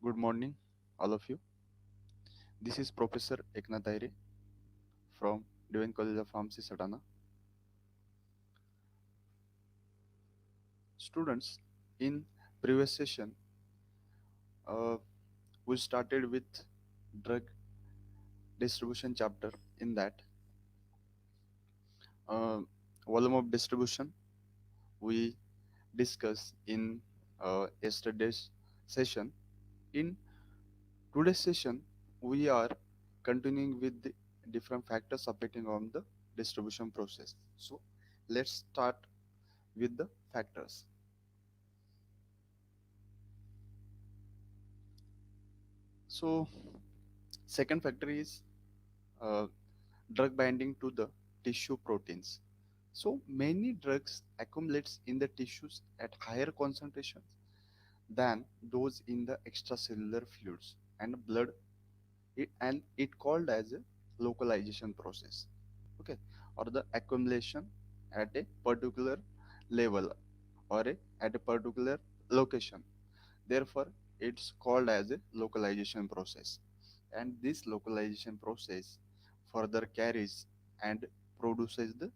Good morning, all of you. This is Professor Eknath Aire from Divine College of Pharmacy, Satana. Students, in previous session, uh, we started with drug distribution chapter. In that, uh, volume of distribution we discussed in yesterday's session. In today's session, we are continuing with the different factors affecting on the distribution process. So, let's start with the factors. So, second factor is uh, drug binding to the tissue proteins. So many drugs accumulates in the tissues at higher concentrations than those in the extracellular fluids and blood, and it called as a localization process. Okay, or the accumulation at a particular level or at a particular location. Therefore, it's called as a localization process. And this localization process further carries and produces the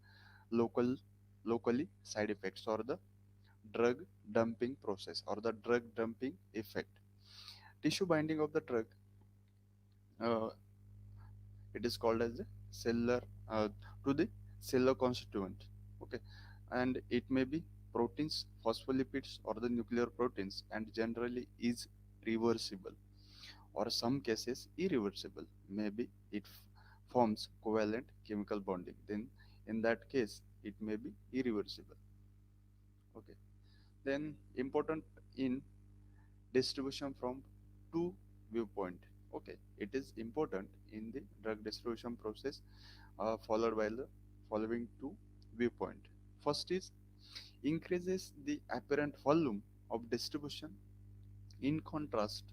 local locally side effects or the drug dumping process or the drug dumping effect. Tissue binding of the drug, uh, it is called as the cellular uh, to the cellular constituent. Okay, and it may be proteins, phospholipids, or the nuclear proteins, and generally is reversible, or some cases irreversible. Maybe it forms covalent chemical bonding. Then, in that case, it may be irreversible. Okay. Then important in distribution from two viewpoint. Okay, it is important in the drug distribution process, followed by the following two viewpoint. First is increases the apparent volume of distribution in contrast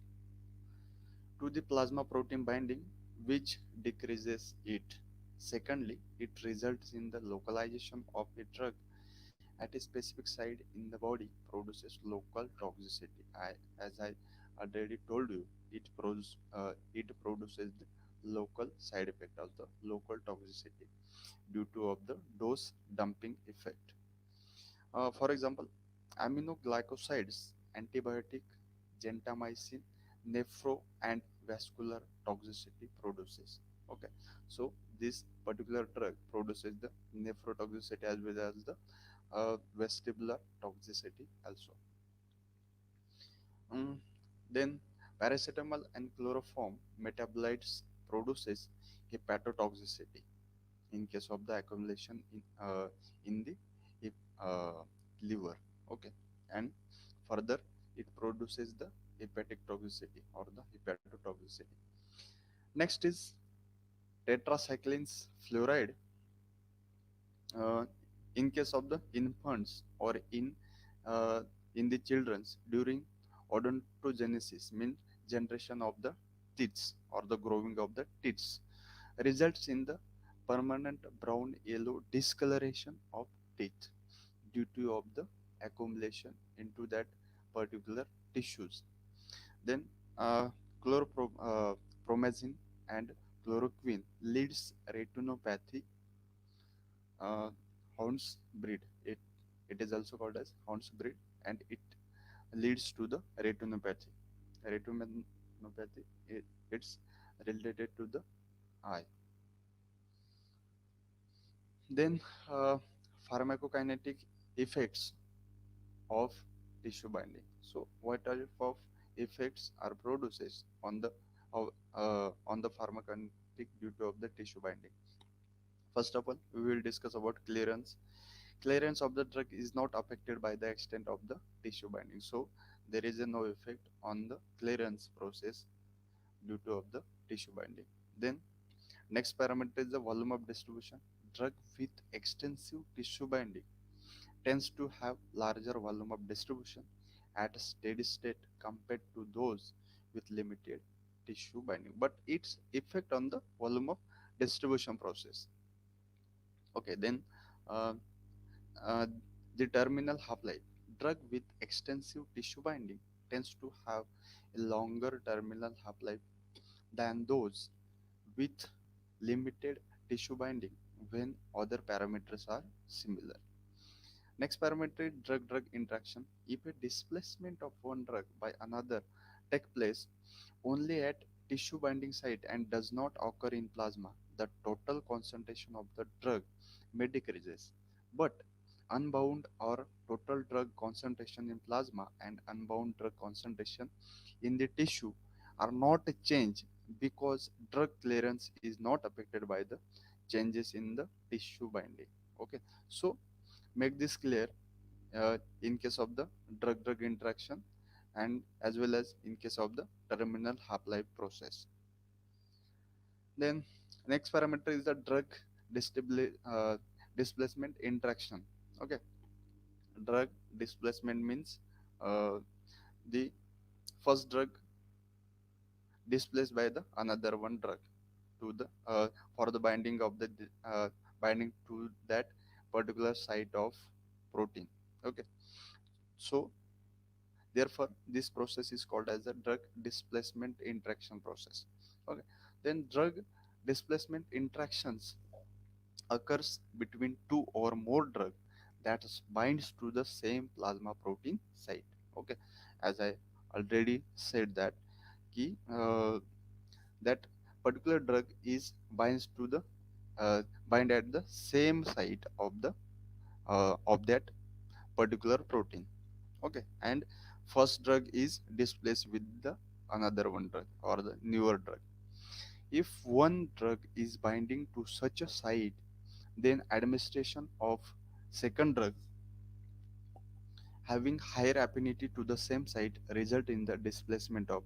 to the plasma protein binding, which decreases it. Secondly, it results in the localization of a drug at a specific site in the body, produces local toxicity. As I already told you, it produces the local side effect of the local toxicity due to of the dose dumping effect. For example, aminoglycosides, antibiotic, gentamicin, nephro and vascular toxicity produces. Okay, so this particular drug produces the nephrotoxicity as well as the vestibular toxicity also. Mm, then paracetamol and chloroform metabolites produces hepatotoxicity in case of the accumulation in the uh, liver. Okay, and further it produces the hepatic toxicity or the hepatotoxicity. Next is tetracyclines fluoride, uh, in case of the infants or uh, in the children's during odontogenesis, means generation of the teeth or the growing of the teeth, results in the permanent brown yellow discoloration of teeth due to of the accumulation into that particular tissues. Then chlorpromazine and chloroquine leads retinopathy, uh, Hound's breed. It is also called as Hound's breed, and it leads to the retinopathy. Retinopathy, it's related to the eye. Then pharmacokinetic effects of tissue binding. So, what type of effects are produced on the pharmacokinetic due to of the tissue binding? First of all, we will discuss about clearance. Clearance of the drug is not affected by the extent of the tissue binding, so there is a no effect on the clearance process due to of the tissue binding. Then next parameter is the volume of distribution. Drug with extensive tissue binding tends to have larger volume of distribution at a steady state compared to those with limited tissue binding, but its effect on the volume of distribution process. Okay, then uh, uh, the terminal half-life. Drug with extensive tissue binding tends to have a longer terminal half-life than those with limited tissue binding when other parameters are similar. Next parameter is drug-drug interaction. If a displacement of one drug by another take place only at tissue binding site and does not occur in plasma, the total concentration of the drug may decreases. But unbound or total drug concentration in plasma and unbound drug concentration in the tissue are not changed because drug clearance is not affected by the changes in the tissue binding. Okay, so make this clear in case of the drug-drug interaction and as well as in case of the terminal half-life process. Then next parameter is the drug displacement interaction. Okay, drug displacement means the first drug displaced by the another one drug to the for the binding of the binding to that particular site of protein. Okay, so therefore, this process is called as the drug displacement interaction process. Okay. Then drug displacement interactions occurs between two or more drug that binds to the same plasma protein site. Okay. As I already said that that particular drug is binds to the bind at the same site of that particular protein. Okay, and first drug is displaced with the another one drug or the newer drug. If one drug is binding to such a site, then administration of second drug having higher affinity to the same site result in the displacement of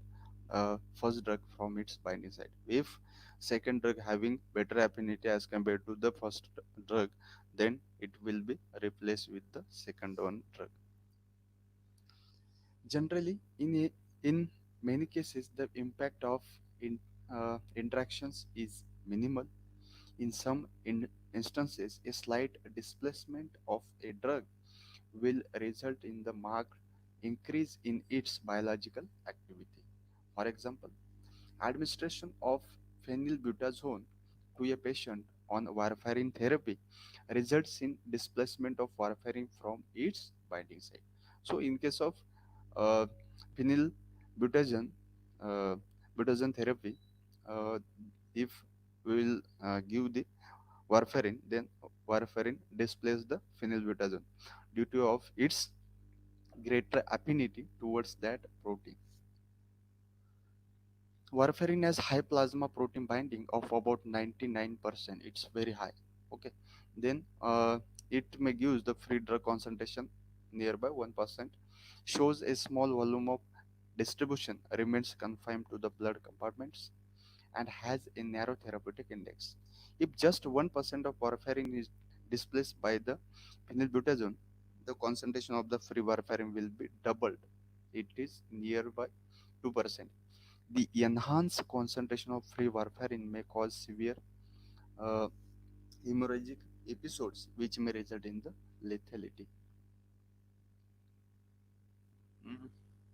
first drug from its binding site. If second drug having better affinity as compared to the first drug, then it will be replaced with the second one drug. Generally, in many cases, the impact of interactions is minimal. In some instances, a slight displacement of a drug will result in the marked increase in its biological activity. For example, administration of phenylbutazone to a patient on warfarin therapy results in displacement of warfarin from its binding site. So, in case of uh, phenylbutazone uh, butazone therapy, uh, if we will give the warfarin, then warfarin displaces the phenylbutazone due to of its greater affinity towards that protein. Warfarin has high plasma protein binding of about 99%. It's very high. Okay. Then it may give the free drug concentration nearby 1%. Shows a small volume of distribution remains confined to the blood compartments and has a narrow therapeutic index. If just 1% of warfarin is displaced by the phenylbutazone, the concentration of the free warfarin will be doubled. It is nearby 2%. The enhanced concentration of free warfarin may cause severe uh, hemorrhagic episodes, which may result in the lethality. Mhm.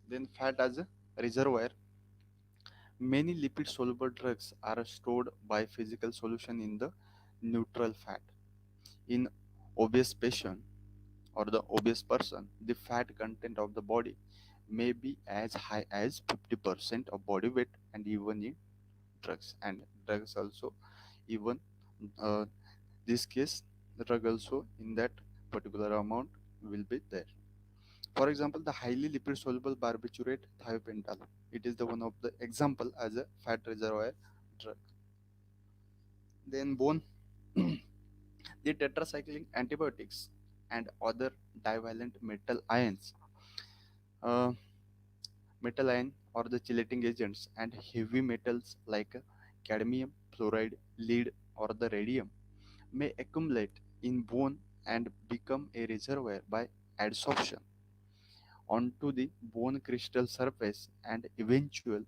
Then, fat as a reservoir. Many lipid soluble drugs are stored by physical solution in the neutral fat. In obese patient or the obese person, the fat content of the body may be as high as 50% of body weight, and even in drugs also even uh, this case the drug also in that particular amount will be there. For example, the highly lipid soluble barbiturate thiopental, it is the one of the example as a fat reservoir drug. Then bone, the tetracyclic antibiotics and other divalent uh, metal ion or the chelating agents and heavy metals like cadmium, fluoride, lead or the radium may accumulate in bone and become a reservoir by adsorption onto the bone crystal surface, and eventual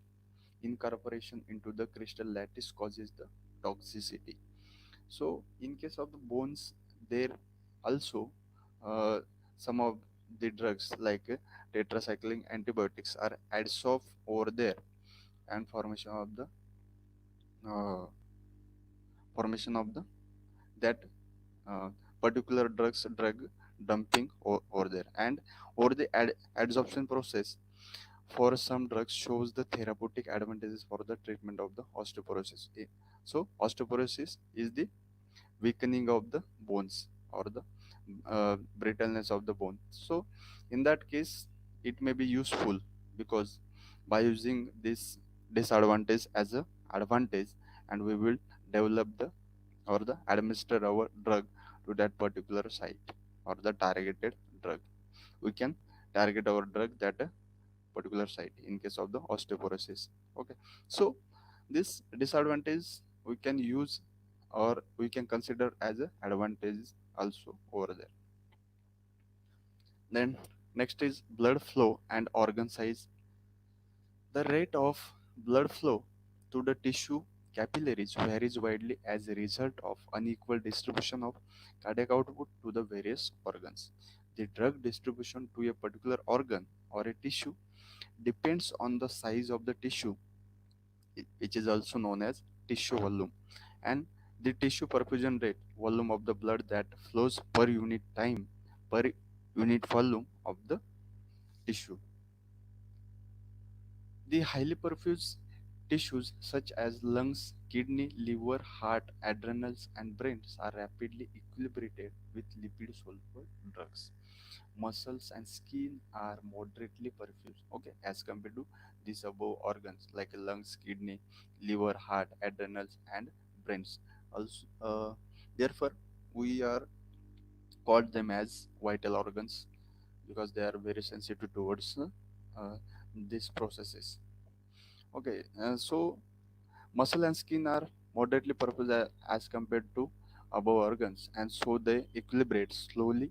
incorporation into the crystal lattice causes the toxicity. So, in case of the bones, there also uh, some of the drugs like tetracycline antibiotics are adsorbed over there, and uh, formation of the that uh, particular drug dumping over there, and over the adsorption process for some drugs shows the therapeutic advantages for the treatment of the osteoporosis. So osteoporosis is the weakening of the bones or the brittleness of the bone. So in that case it may be useful, because by using this disadvantage as a advantage, and we will develop the or the administer our drug to that particular site or the targeted drug. We can target our drug that particular site in case of the osteoporosis. Okay, so this disadvantage we can use, or we can consider as a advantage also over there. Then next is blood flow and organ size. The rate of blood flow to the tissue capillaries varies widely as a result of unequal distribution of cardiac output to the various organs. The drug distribution to a particular organ or a tissue depends on the size of the tissue, which is also known as tissue volume, and the tissue perfusion rate, volume of the blood that flows per unit time, per unit volume of the tissue. The highly perfused tissues such as lungs, kidney, liver, heart, adrenals, and brains are rapidly equilibrated with lipid-soluble drugs. Muscles and skin are moderately perfused, okay, as compared to these above organs like lungs, kidney, liver, heart, adrenals, and brains. Also, therefore, we are called them as vital organs, because they are very sensitive towards these processes. Okay, so muscle and skin are moderately perfused as compared to above organs, and so they equilibrate slowly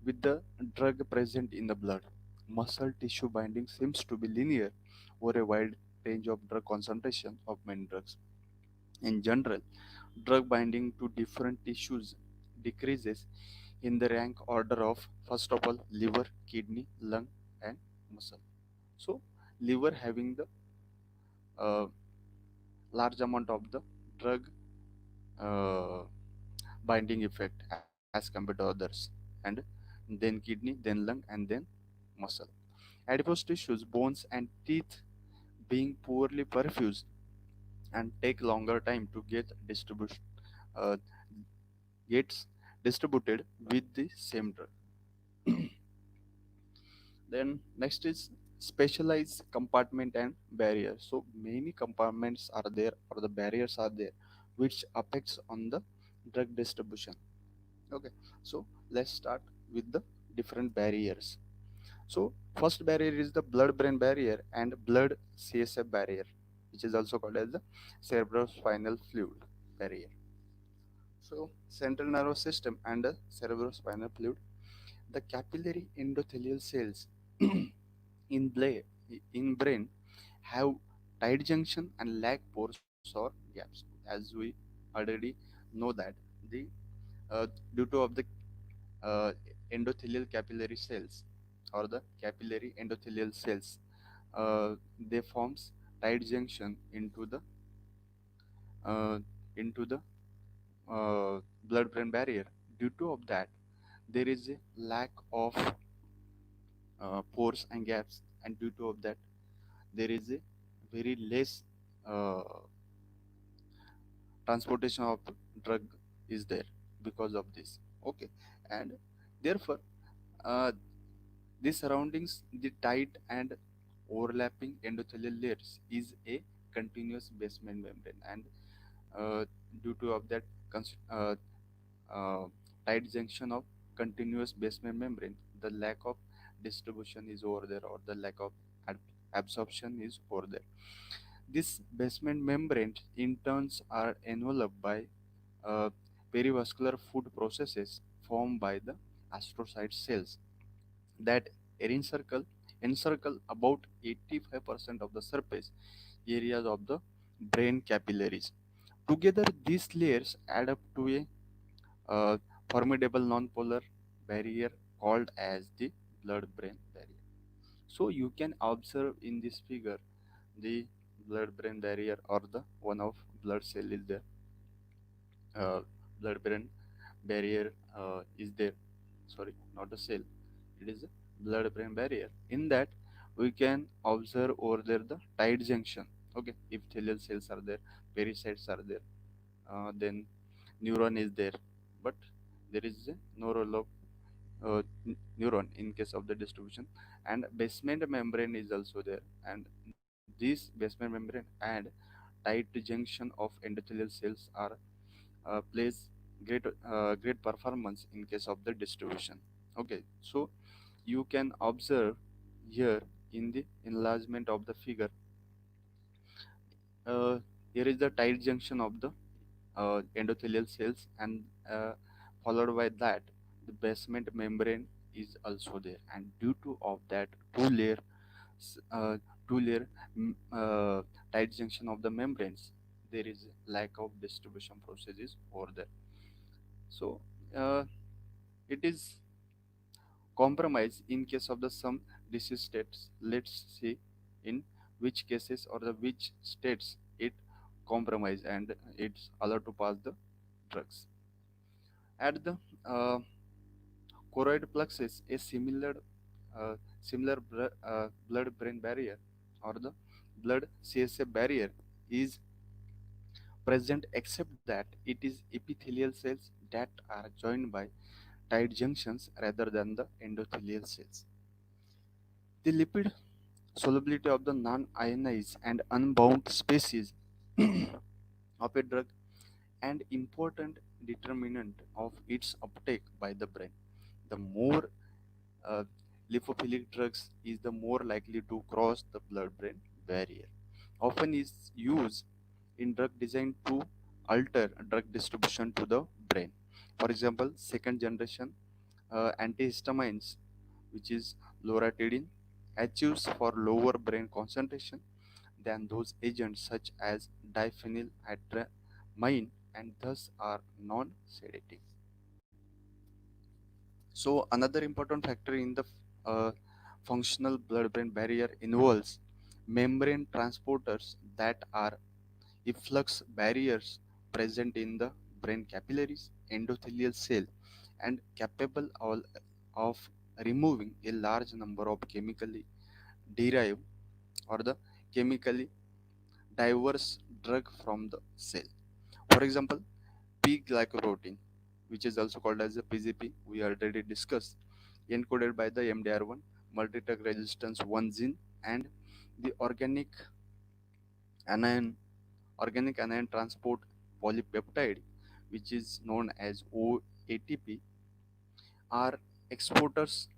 with the drug present in the blood. Muscle tissue binding seems to be linear over a wide range of drug concentration of many drugs. In general, drug binding to different tissues decreases in the rank order of, first of all, liver, kidney, lung, and muscle. So liver having the uh, large amount of the drug uh, binding effect as compared to others, and then kidney, then lung, and then muscle. Adipose tissues, bones, and teeth being poorly perfused and take longer time to uh, gets distributed with the same drug. Then next is specialized compartment and barrier. So many compartments are there, or the barriers are there, which affects on the drug distribution. Okay, so let's start with the different barriers. So first barrier is the blood-brain barrier and blood CSF barrier, which is also called as the cerebrospinal fluid barrier. So central nervous system and the cerebrospinal fluid, the capillary endothelial cells in brain have tight junction and lack pores or gaps. As we already know that the due to of the uh, endothelial capillary cells or the capillary endothelial cells, they forms tight junction uh, into the blood brain barrier. Due to of that, there is a lack of pores and gaps, and due to of that, there is a very less uh, transportation of drug is there because of this. Okay, and therefore uh, the surroundings, the tight and overlapping endothelial layers is a continuous basement membrane, and uh, due to of that cons- uh, uh, tight junction of continuous basement membrane, the lack of distribution is over there, or the lack of ab- absorption is over there. This basement membrane in turns are enveloped by uh, perivascular food processes formed by the astrocyte cells that encircle about 85% of the surface areas of the brain capillaries. Together, these layers add up to a formidable nonpolar barrier called as the blood brain barrier. So you can observe in this figure the blood brain barrier or the one of blood cell is there. Blood brain barrier is there. Sorry, not a cell. It is a blood brain barrier. In that we can observe over there the tight junction. Okay, epithelial cells are there, pericytes are there, then neuron is there, but there is a neuron in case of the distribution, and basement membrane is also there, and this basement membrane and tight junction of endothelial cells are plays great performance in case of the distribution. Okay, so you can observe here in the enlargement of the figure, uh, here is the tight junction of the endothelial cells, and followed by that the basement membrane is also there, and due to of that s- uh, two layer tight junction of the membranes, there is lack of distribution processes over there. So uh, it is compromise in case of the some disease states. Let's see in which cases or the which states it compromise and it's allowed to pass the drugs. At the uh, choroid plexus, a similar blood-brain barrier or the blood CSF barrier is present, except that it is epithelial cells that are joined by tight junctions rather than the endothelial cells. The lipid solubility of the non-ionized and unbound species of a drug and important determinant of its uptake by the brain. The more uh, lipophilic drugs is the more likely to cross the blood-brain barrier. Often is used in drug designed to alter drug distribution to the brain. For example, second generation antihistamines, which is loratadine, achieves for lower brain concentration than those agents such as diphenyldramine and thus are non-sedative. So another important factor in the uh, functional blood-brain barrier involves membrane transporters that are efflux barriers present in the brain capillaries, endothelial cell, and capable of removing a large number of chemically derived or the chemically diverse drug from the cell. For example, P-glycoprotein, which is also called as the PGP, we already discussed, encoded by the MDR1, multi-drug resistance 1 gene, and the anion, organic anion transport polypeptide, which is known as OATP, are exporters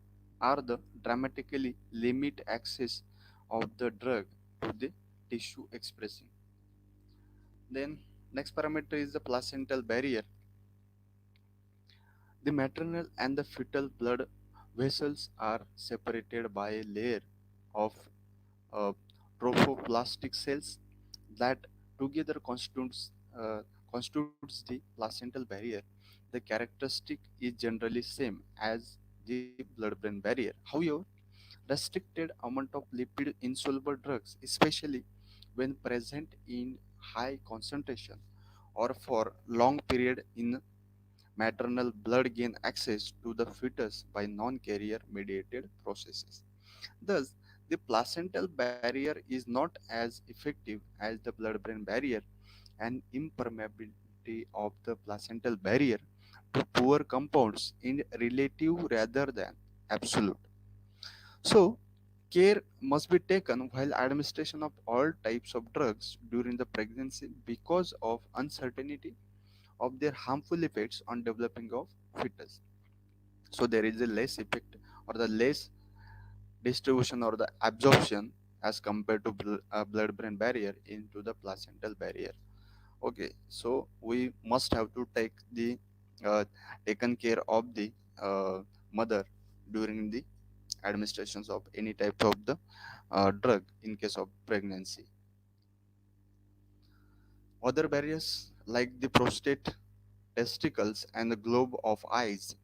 are the dramatically limit access of the drug to the tissue expressing. Then next parameter is the placental barrier. The maternal and the fetal blood vessels are separated by a layer of uh, trophoblastic cells that together constitutes the placental barrier. The characteristic is generally same as the blood-brain barrier. However, restricted amount of lipid insoluble drugs, especially when present in high concentration or for long period in maternal blood, gain access to the fetus by non-carrier mediated processes. Thus, the placental barrier is not as effective as the blood-brain barrier, and impermeability of the placental barrier to poor compounds in relative rather than absolute. So, care must be taken while administration of all types of drugs during the pregnancy because of uncertainty of their harmful effects on developing of fetus. So there is a less effect or the less distribution or the absorption as compared to blood-brain barrier into the placental barrier. Okay, so we must have to take the uh, taken care of the mother during the administrations of any type of the drug in case of pregnancy. Other barriers like the prostate, testicles, and the globe of eyes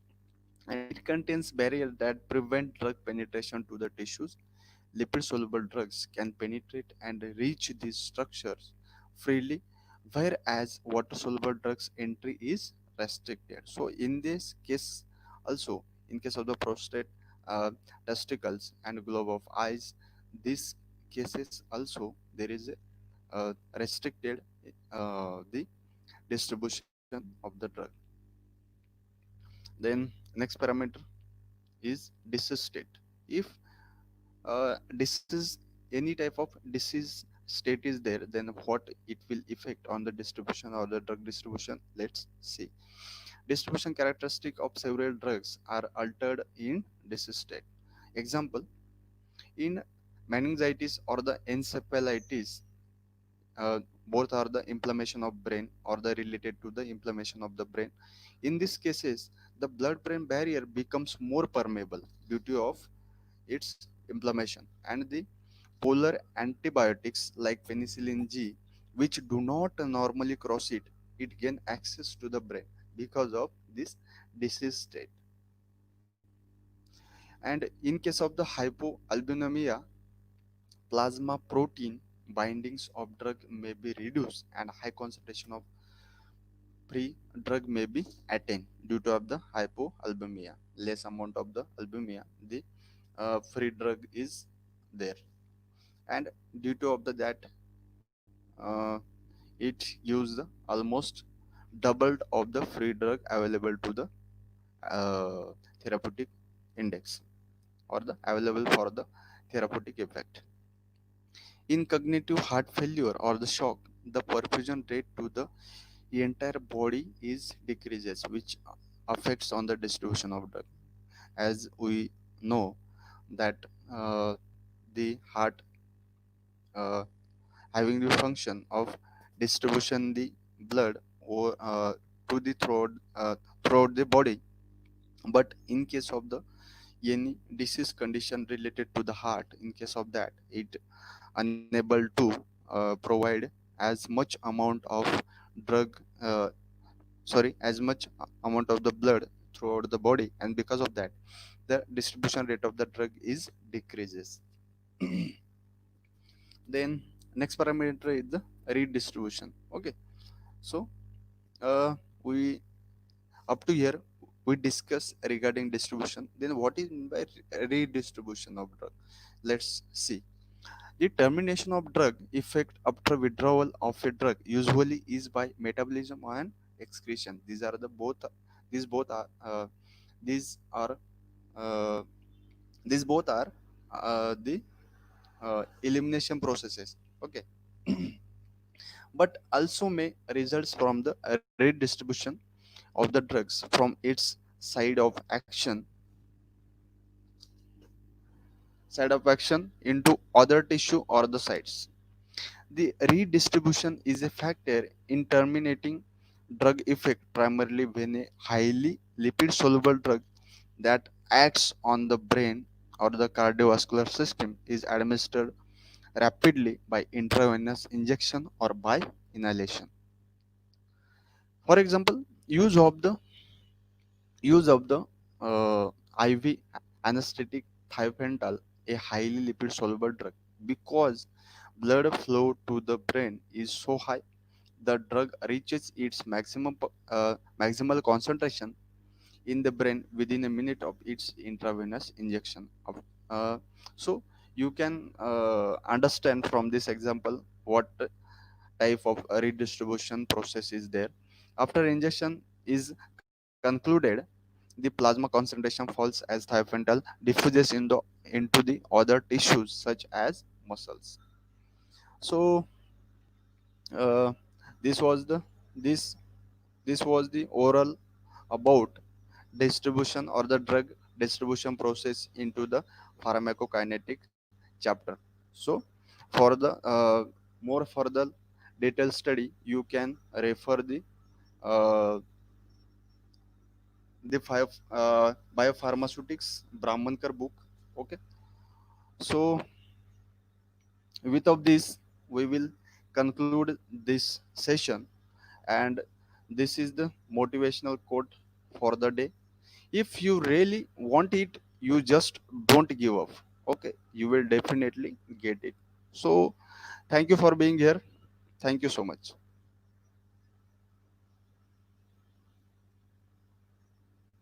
and it contains barriers that prevent drug penetration to the tissues. Lipid soluble drugs can penetrate and reach these structures freely, whereas water soluble drugs entry is restricted. So, in this case, also in case of the prostate, testicles, and globe of eyes, these cases also there is a restricted the distribution of the drug. Then next parameter is disease state. If disease, any type of disease state is there, then what it will affect on the distribution or the drug distribution, let's see. Distribution characteristic of several drugs are altered in disease state. Example, in meningitis or the encephalitis, both are the inflammation of brain or the related to the inflammation of the brain. In these cases, the blood brain barrier becomes more permeable due to of its inflammation, and the polar antibiotics like penicillin G, which do not normally cross it, it gain access to the brain because of this disease state. And in case of the hypoalbuminemia, plasma protein bindings of drug may be reduced and high concentration of free drug may be attained due to of the hypoalbuminemia. Less amount of the albumia, the free drug is there, and due to of the that uh, it gives the almost doubled of the free drug available to the therapeutic index or the available for the therapeutic effect. In cognitive heart failure or the shock, the perfusion rate to the entire body is decreases, which affects on the distribution of drug. As we know that the heart uh, having the function of distribution the blood or to the throughout the body, but in case of the any disease condition related to the heart, in case of that it unable to provide as much amount of drug as much amount of the blood throughout the body, and because of that the distribution rate of the drug is decreases. Then next parameter is the redistribution. Okay, so uh, we up to here we discuss regarding distribution. Then what is mean by redistribution of drug? Let's see. The termination of drug effect after withdrawal of a drug usually is by metabolism and excretion. These are the both. These both are. These are. Uh, these both are the elimination processes. Okay, but also may results from the redistribution of the drugs from its side of action into other tissue or the sites. The redistribution is a factor in terminating drug effect primarily when a highly lipid soluble drug that acts on the brain or the cardiovascular system is administered rapidly by intravenous injection or by inhalation. For example, use of the IV anesthetic thiopentol, a highly lipid soluble drug, because blood flow to the brain is so high, the drug reaches its maximal concentration in the brain within a minute of its intravenous injection. Uh, so you can understand from this example what type of redistribution process is there. After injection is concluded, the plasma concentration falls as thiopentol diffuses into the other tissues such as muscles. So uh, this was the this this was the oral about distribution or the drug distribution process into the pharmacokinetic chapter. So for the more further detailed study, you can refer the biopharmaceutics Brahmankar book. Okay, so without this we will conclude this session, and this is the motivational quote for the day. If you really want it, you just don't give up. Okay, you will definitely get it. So thank you for being here. Thank you so much.